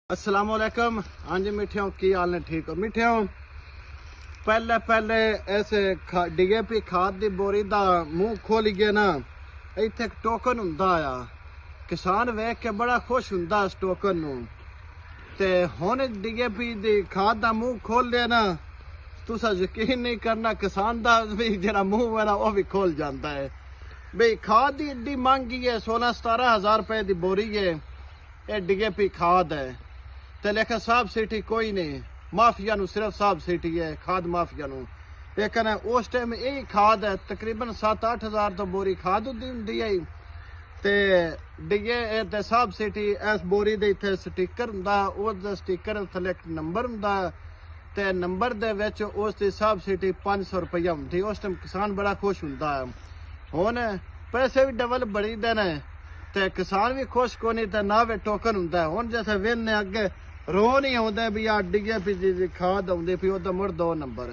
अस्सलाम वालेकुम। हाँ जी मिठियों, की हाल ने? ठीक हो मिठियों? पहले ऐसे DAP खाद की बोरी का मुंह खोली गया ना, इत्थे एक टोकन हुंदा आ। किसान वेख के बड़ा खुश हुंदा इस टोकन नूं। ते हुण DAP दी खाद का मुंह खोल लिया ना, तुसा यकीन नहीं करना, किसान का भी जिहड़ा मुंह है ना वह भी खोल जाता है। बई खाद की एड्डी महंगी है, 16-17 हज़ार रुपए की बोरी है। ये DAP खाद है ते लेकिन सब्सिडी कोई नहीं। माफिया नूं सिर्फ सब्सिडी है, खाद माफिया नूं। लेकिन उस टाइम यही खाद है, तकरीबन 7-8 हज़ार तो बोरी खाद होंदी है। ते DAP सब्सिडी इस बोरी दे इत्थे स्टिकर हुंदा, उस स्टिकर थल्ले एक नंबर हुंदा ते नंबर दे विच उस दी सब्सिडी 500 रुपया हुंदी। उस टाइम किसान बड़ा खुश हुंदा है। हुण पैसे भी डबल बड़ी दे ने ते किसान भी खुश को नहीं, ते ना वे टोकन हुंदा है। हुण जैसे वेने अगे रो नहीं आउंदे भी आ DAP दी खाद आउंदी पई, ओदा मुड़ 2 नंबर।